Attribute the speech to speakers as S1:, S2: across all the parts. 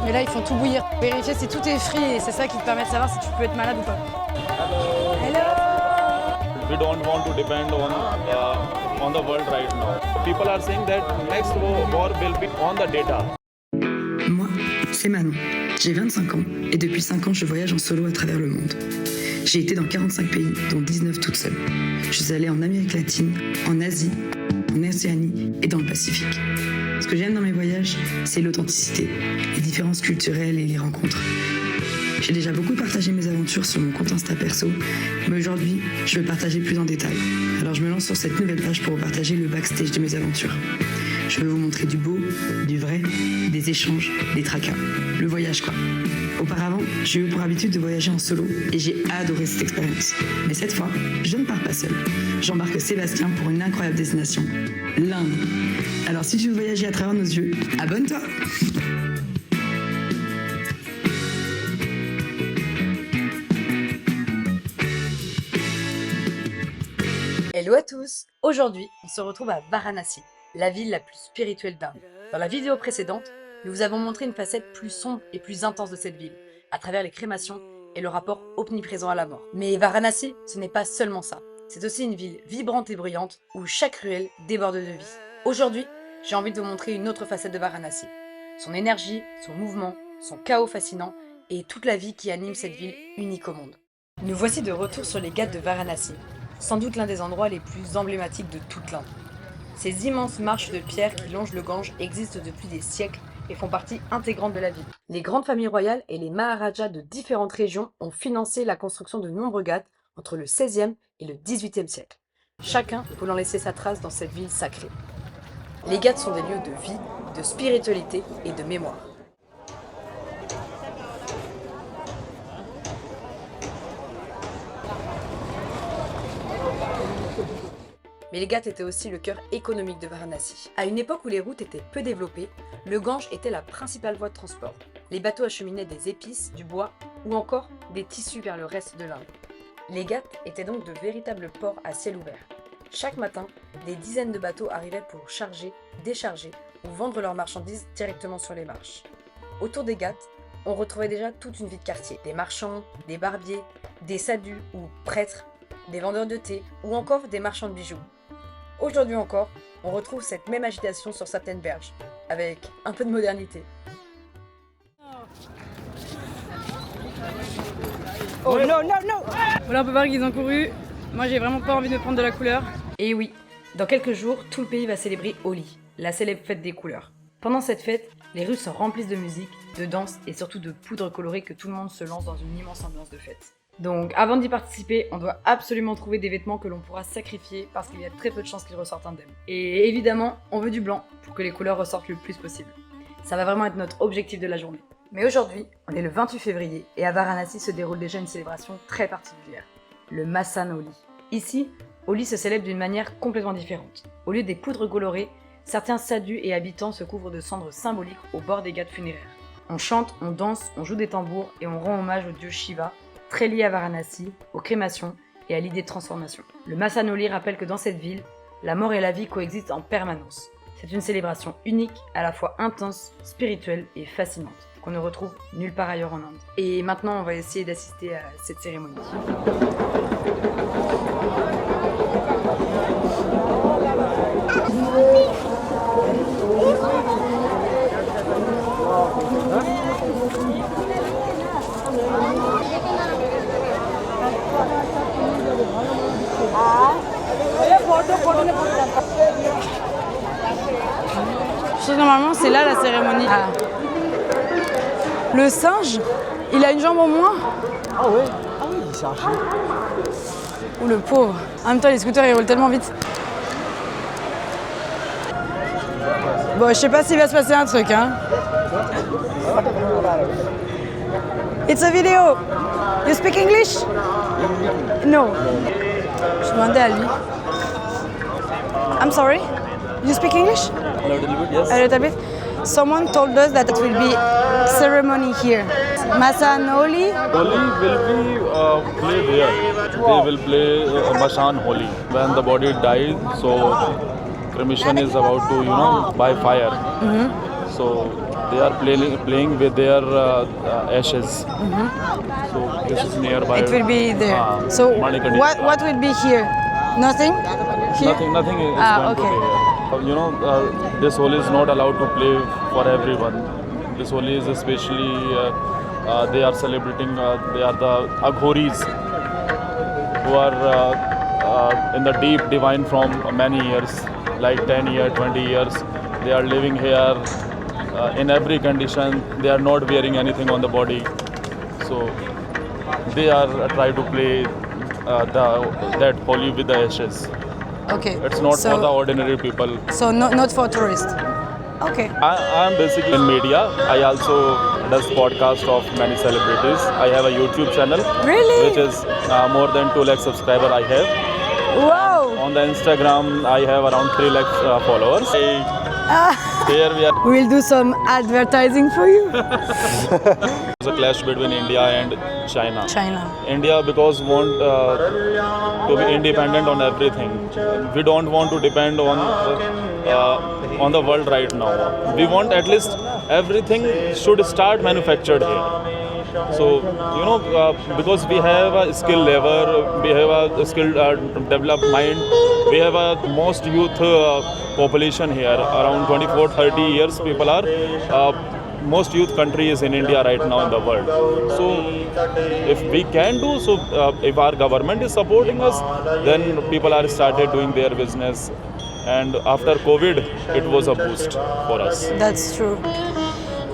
S1: Mais là, ils font tout bouillir. Vérifier si tout est frit et c'est ça qui te permet de savoir si tu peux être malade ou pas.
S2: We don't want to depend on the world right now. People are saying that next war will be on the data.
S3: Moi, c'est Manon. J'ai 25 ans et depuis 5 ans, je voyage en solo à travers le monde. J'ai été dans 45 pays, dont 19 toute seule. Je suis allée en Amérique latine, en Asie, en Océanie et dans le Pacifique. Ce que j'aime dans mes voyages, c'est l'authenticité, les différences culturelles et les rencontres. J'ai déjà beaucoup partagé mes aventures sur mon compte Insta perso, mais aujourd'hui, je veux partager plus en détail. Alors je me lance sur cette nouvelle page pour vous partager le backstage de mes aventures. Je veux vous montrer du beau, du vrai, des échanges, des tracas. Le voyage quoi. Auparavant, j'ai eu pour habitude de voyager en solo et j'ai adoré cette expérience. Mais cette fois, je ne pars pas seule. J'embarque Sébastien pour une incroyable destination, l'Inde. Alors si tu veux voyager à travers nos yeux, abonne-toi!
S1: Hello à tous! Aujourd'hui, on se retrouve à Varanasi, la ville la plus spirituelle d'Inde. Dans la vidéo précédente, nous vous avons montré une facette plus sombre et plus intense de cette ville, à travers les crémations et le rapport omniprésent à la mort. Mais Varanasi, ce n'est pas seulement ça. C'est aussi une ville vibrante et bruyante, où chaque ruelle déborde de vie. Aujourd'hui, j'ai envie de vous montrer une autre facette de Varanasi. Son énergie, son mouvement, son chaos fascinant, et toute la vie qui anime cette ville unique au monde. Nous voici de retour sur les Ghats de Varanasi, sans doute l'un des endroits les plus emblématiques de toute l'Inde. Ces immenses marches de pierre qui longent le Gange existent depuis des siècles et font partie intégrante de la ville. Les grandes familles royales et les maharajas de différentes régions ont financé la construction de nombreux ghats entre le XVIe et le XVIIIe siècle, chacun voulant laisser sa trace dans cette ville sacrée. Les ghats sont des lieux de vie, de spiritualité et de mémoire. Mais les Ghats étaient aussi le cœur économique de Varanasi. À une époque où les routes étaient peu développées, le Gange était la principale voie de transport. Les bateaux acheminaient des épices, du bois ou encore des tissus vers le reste de l'Inde. Les Ghats étaient donc de véritables ports à ciel ouvert. Chaque matin, des dizaines de bateaux arrivaient pour charger, décharger ou vendre leurs marchandises directement sur les marches. Autour des Ghats, on retrouvait déjà toute une vie de quartier. Des marchands, des barbiers, des sadhus ou prêtres, des vendeurs de thé ou encore des marchands de bijoux. Aujourd'hui encore, on retrouve cette même agitation sur certaines berges, avec un peu de modernité. Oh non, non, non! Voilà, on peut voir qu'ils ont couru. Moi, j'ai vraiment pas envie de prendre de la couleur. Et oui, dans quelques jours, tout le pays va célébrer Holi, la célèbre fête des couleurs. Pendant cette fête, les rues se remplissent de musique, de danse et surtout de poudre colorée que tout le monde se lance dans une immense ambiance de fête. Donc avant d'y participer, on doit absolument trouver des vêtements que l'on pourra sacrifier parce qu'il y a très peu de chances qu'ils ressortent indemnes. Et évidemment, on veut du blanc pour que les couleurs ressortent le plus possible. Ça va vraiment être notre objectif de la journée. Mais aujourd'hui, on est le 28 février et à Varanasi se déroule déjà une célébration très particulière, le Masan Holi. Ici, Holi se célèbre d'une manière complètement différente. Au lieu des poudres colorées, certains sadhus et habitants se couvrent de cendres symboliques au bord des ghats funéraires. On chante, on danse, on joue des tambours et on rend hommage au dieu Shiva, très lié à Varanasi, aux crémations et à l'idée de transformation. Le Masan Holi rappelle que dans cette ville, la mort et la vie coexistent en permanence. C'est une célébration unique, à la fois intense, spirituelle et fascinante, qu'on ne retrouve nulle part ailleurs en Inde. Et maintenant, on va essayer d'assister à cette cérémonie. Je sais que normalement c'est là la cérémonie. Ah. Le singe, il a une jambe en moins.
S4: Ah ouais? Ah oui, c'est un chien.
S1: Ou le pauvre. En même temps les scooters ils roulent tellement vite. Bon je sais pas s'il va se passer un truc hein. It's a video. You speak English? No. Je demandais à lui. I'm sorry. You speak English?
S4: A little bit, yes.
S1: A little bit. Someone told us that it will be ceremony here. Masan Holi.
S2: Holi will be played here. They will play Masan Holi when the body dies. So cremation is about to, by fire. So they are playing with their ashes. So this is nearby.
S1: It will be there. So
S2: Manikandi.
S1: what will be here? Nothing? Here?
S2: Nothing is going to
S1: okay.
S2: be here. You know, this Holi is not allowed to play for everyone. This Holi is especially, they are celebrating, they are the Aghoris who are in the deep divine from many years, like 10 years, 20 years. They are living here in every condition. They are not wearing anything on the body. So they are trying to play that Holi with the ashes.
S1: Okay.
S2: It's not
S1: so,
S2: for the ordinary people.
S1: So not for tourists. Okay.
S2: I am basically in media. I also does podcast of many celebrities. I have a YouTube channel.
S1: Really?
S2: Which is more than 2 lakh subscribers I have.
S1: Wow.
S2: On the Instagram, I have around 3 lakh followers. Here we are.
S1: We'll do some advertising for you.
S2: There's a clash between India and China.
S1: China.
S2: India because want to be independent on everything. We don't want to depend on the world right now. We want at least everything should start manufactured here. So you know because we have a skill level, we have a skill developed mind, we have a most youth population here, around 24-30 years people are. Most youth country is in India right now in the world. So if we can do so, if our government is supporting us, then people are started doing their business. And after COVID, it was a boost for us.
S1: That's true.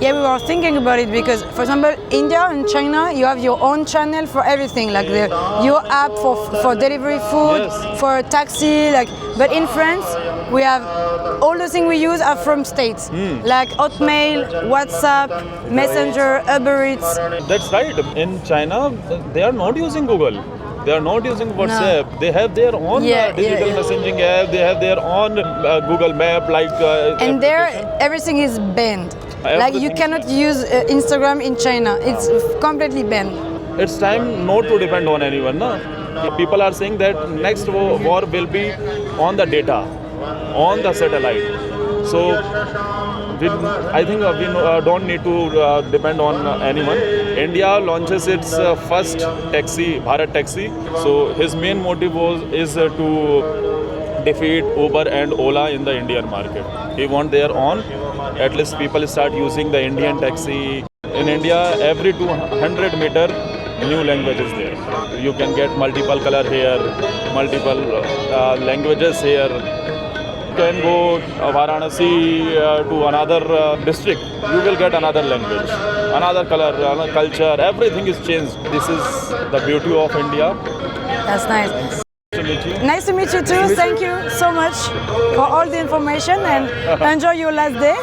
S1: Yeah, we were thinking about it because, for example, India and China, you have your own channel for everything, like your app for delivery food,
S2: Yes.
S1: for taxi, like. But in France, we have all the things we use are from states, like Hotmail, WhatsApp, Messenger, Uber Eats.
S2: That's right. In China, they are not using Google. They are not using WhatsApp. They have their own digital messaging app. They have their own Google Map, like.
S1: And there, everything is banned. Like you cannot use Instagram in China. It's completely banned.
S2: It's time not to depend on anyone. No? People are saying that next war will be on the data, on the satellite. So I think we don't need to depend on anyone. India launches its first taxi, Bharat Taxi. So his main motive is to defeat Uber and Ola in the Indian market. He want their own. At least people start using the Indian taxi. In India, every 200 meter, new language is there. You can get multiple color here, multiple languages here. You can go Varanasi to another district, you will get another language, another color, another culture. Everything is changed. This is the beauty of India.
S1: That's nice.
S2: Nice to meet you.
S1: Nice to meet you too. Thank you so much for all the information and enjoy your last day.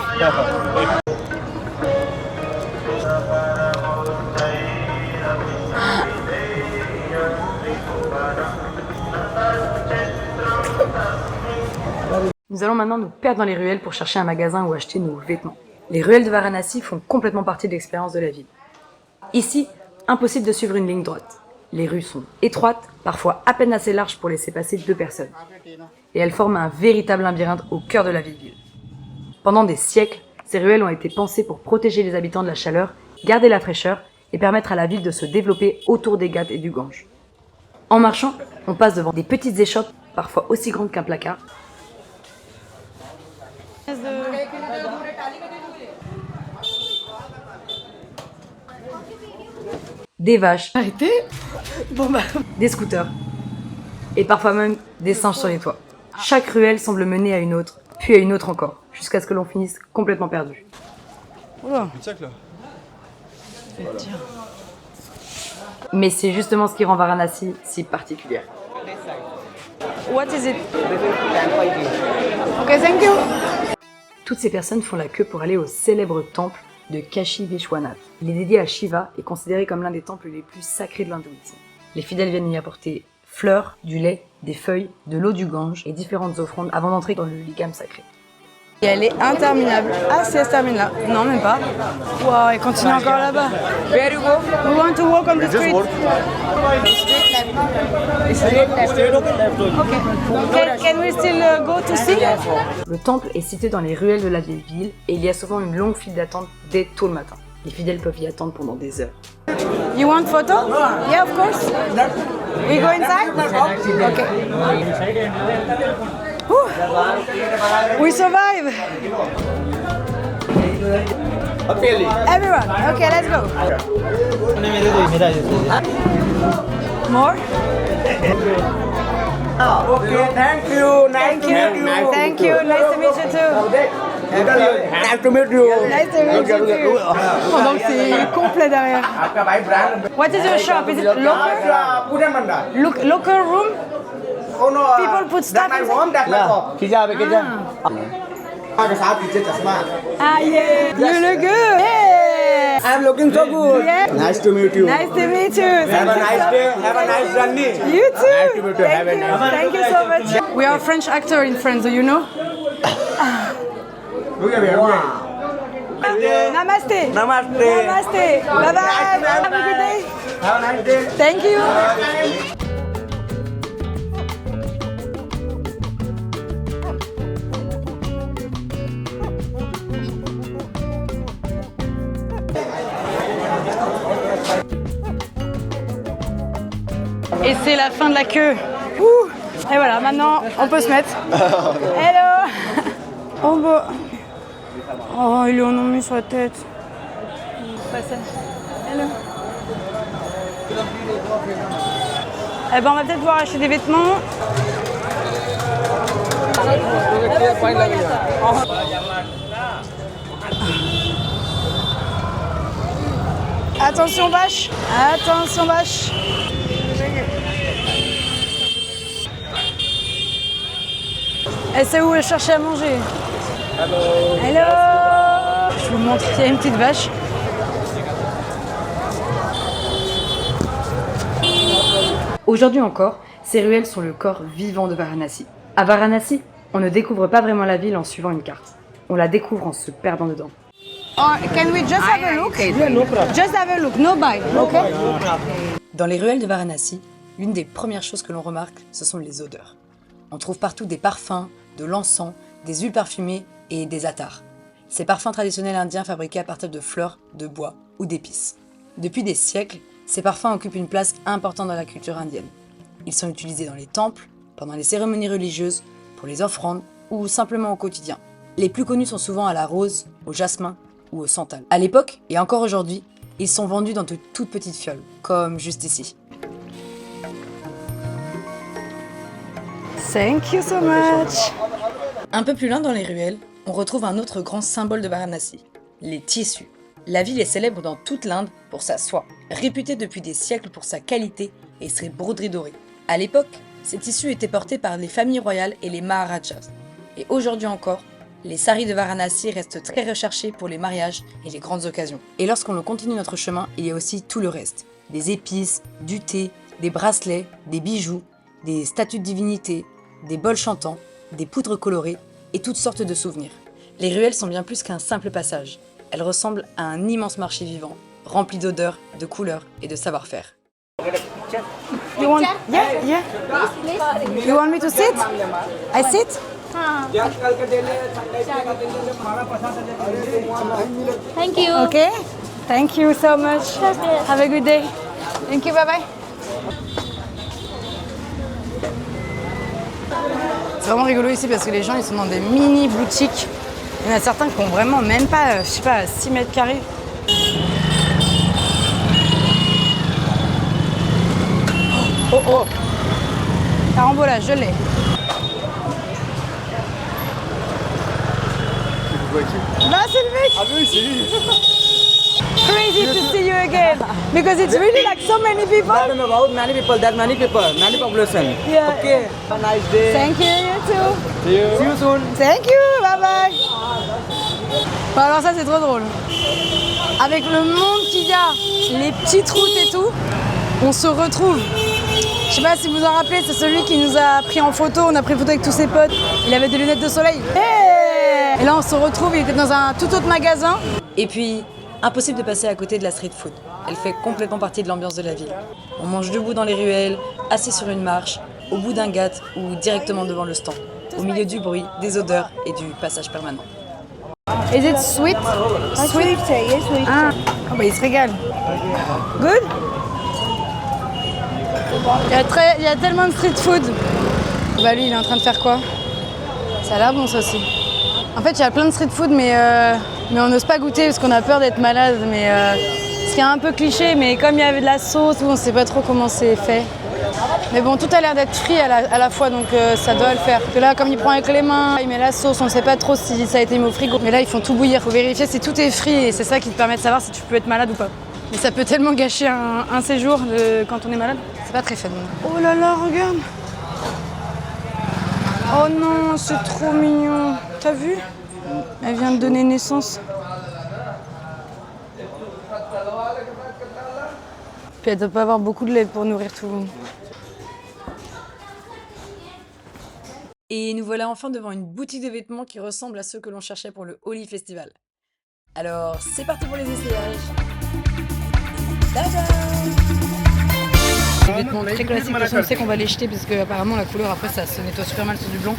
S1: Nous allons maintenant nous perdre dans les ruelles pour chercher un magasin où acheter nos vêtements. Les ruelles de Varanasi font complètement partie de l'expérience de la ville. Ici, impossible de suivre une ligne droite. Les rues sont étroites, parfois à peine assez larges pour laisser passer 2 personnes. Et elles forment un véritable labyrinthe au cœur de la ville. Pendant des siècles, ces ruelles ont été pensées pour protéger les habitants de la chaleur, garder la fraîcheur et permettre à la ville de se développer autour des Ghats et du Gange. En marchant, on passe devant des petites échoppes, parfois aussi grandes qu'un placard. Des vaches, des scooters et parfois même des singes sur les toits. Chaque ruelle semble mener à une autre, puis à une autre encore, jusqu'à ce que l'on finisse complètement perdu. Mais c'est justement ce qui rend Varanasi si particulière. What is it? Okay, thank you. Toutes ces personnes font la queue pour aller au célèbre temple de Kashi Vishwanath. Il est dédié à Shiva et considéré comme l'un des temples les plus sacrés de l'hindouisme. Les fidèles viennent y apporter fleurs, du lait, des feuilles, de l'eau du Gange et différentes offrandes avant d'entrer dans le lingam sacré. Et elle est interminable. Ah, si elle se termine là. Non, même pas. Waouh, elle continue encore là-bas. Where you go? We want to walk on the street. Okay. Can we still go to see? Le temple est situé dans les ruelles de la vieille ville et il y a souvent une longue file d'attente dès tôt le matin. Les fidèles peuvent y attendre pendant des heures. You want photo? Yeah, of course. We go inside? Okay. We survive! Everyone, okay, let's go. More?
S5: Okay, thank you.
S1: Thank you. Thank you. Nice to meet you too.
S5: Nice to meet you.
S1: Nice to meet you too. Oh, donc c'est complet derrière. What is your shop? Is it local? Local room?
S5: Oh no.
S1: People put stuff
S5: That's my
S1: inside?
S5: home. That's my shop.
S1: Ah yeah. You look good. Yeah.
S5: I'm looking so good.
S1: Yeah.
S5: Nice to meet you.
S1: Nice to meet you.
S5: Have a nice day. Have a nice journey.
S1: You too.
S5: Nice to meet you. Have a nice
S1: Thank you so much. We are French actor in France, do you know?
S5: Look at me.
S1: Namaste.
S5: Namaste.
S1: Namaste. Bye bye. Have a good day.
S5: Have a nice day.
S1: Thank you. Et c'est la fin de la queue. Ouh. Et voilà, maintenant on peut se mettre. Hello. Oh bah. Oh, ils lui en ont mis sur la tête. Hello. Eh ben on va peut-être pouvoir acheter des vêtements. Attention vache. Attention vache. Elle sait où elle cherchait à manger. Hello. Je vous montre qu'il y a une petite vache. Aujourd'hui encore, ces ruelles sont le corps vivant de Varanasi. À Varanasi, on ne découvre pas vraiment la ville en suivant une carte. On la découvre en se perdant dedans. Can we just have a look? Just have a look, no buy, okay? Dans les ruelles de Varanasi, l'une des premières choses que l'on remarque, ce sont les odeurs. On trouve partout des parfums, de l'encens, des huiles parfumées et des attars. Ces parfums traditionnels indiens fabriqués à partir de fleurs, de bois ou d'épices. Depuis des siècles, ces parfums occupent une place importante dans la culture indienne. Ils sont utilisés dans les temples, pendant les cérémonies religieuses, pour les offrandes ou simplement au quotidien. Les plus connus sont souvent à la rose, au jasmin ou au santal. À l'époque, et encore aujourd'hui, ils sont vendus dans de toutes petites fioles, comme juste ici. Thank you so much. Un peu plus loin dans les ruelles, on retrouve un autre grand symbole de Varanasi, les tissus. La ville est célèbre dans toute l'Inde pour sa soie, réputée depuis des siècles pour sa qualité et ses broderies dorées. À l'époque, ces tissus étaient portés par les familles royales et les Maharajas. Et aujourd'hui encore, les saris de Varanasi restent très recherchés pour les mariages et les grandes occasions. Et lorsqu'on continue notre chemin, il y a aussi tout le reste. Des épices, du thé, des bracelets, des bijoux, des statues de divinités, des bols chantants, des poudres colorées et toutes sortes de souvenirs. Les ruelles sont bien plus qu'un simple passage. Elles ressemblent à un immense marché vivant, rempli d'odeurs, de couleurs et de savoir-faire. You want? Yeah. You want me to sit? I sit?
S6: Thank you.
S1: Okay. Thank you so much. Have a good day. Thank you. Bye bye. C'est vraiment rigolo ici parce que les gens ils sont dans des mini boutiques. Il y en a certains qui ont vraiment même pas, je sais pas, 6 mètres carrés. Oh. Carambolage, je l'ai. Là, c'est le mec.
S4: Ah oui, c'est lui.
S1: Crazy to see you again. Because it's really like so many people.
S5: About many people, many population.
S1: Yeah.
S5: Okay. Have a nice day.
S1: Thank you, you too.
S5: See you soon.
S1: Thank you, bye bye. Bon, alors ça c'est trop drôle. Avec le monde qu'il y a, les petites routes et tout, on se retrouve. Je sais pas si vous en rappelez, c'est celui qui nous a pris en photo, on a pris photo avec tous ses potes. Il avait des lunettes de soleil. Hey, Et là, on se retrouve, il était dans un tout autre magasin. Et puis, impossible de passer à côté de la street food. Elle fait complètement partie de l'ambiance de la ville. On mange debout dans les ruelles, assis sur une marche, au bout d'un gâte ou directement devant le stand, au milieu du bruit, des odeurs et du passage permanent. Is it sweet? Sweet? Ah, oh bah il se régale. Good? Il y a tellement de street food. Bah lui, il est en train de faire quoi? Ça a l'air bon ça aussi. En fait, il y a plein de street food, mais on n'ose pas goûter parce qu'on a peur d'être malade. Mais ce qui est un peu cliché, mais comme il y avait de la sauce, on ne sait pas trop comment c'est fait. Mais bon, tout a l'air d'être frit à la fois, donc ça doit le faire. Que là, comme il prend avec les mains, il met la sauce, on ne sait pas trop si ça a été mis au frigo. Mais là, ils font tout bouillir. Il faut vérifier si tout est frit et c'est ça qui te permet de savoir si tu peux être malade ou pas. Mais ça peut tellement gâcher un séjour quand on est malade. C'est pas très fun. Oh là là, regarde! Oh non, c'est trop mignon. T'as vu? Elle vient de donner naissance. Puis elle doit pas avoir beaucoup de lait pour nourrir tout le monde. Et nous voilà enfin devant une boutique de vêtements qui ressemble à ceux que l'on cherchait pour le Oli Festival. Alors, c'est parti pour les essayages. Tada! Des vêtements très classiques, de toute façon on sait qu'on va les jeter parce qu'apparemment la couleur après ça se nettoie super mal sur du blanc.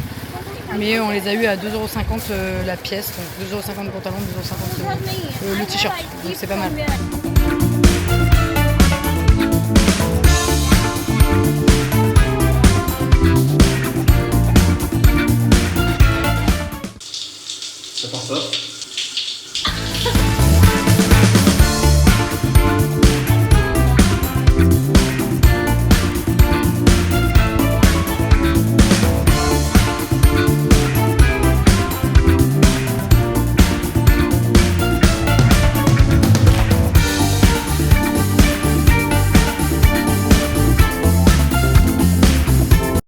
S1: Mais on les a eu à 2,50 € la pièce, donc 2,50 € le pantalon, 2,50 € le t-shirt, donc c'est pas mal.
S6: Ça part ça.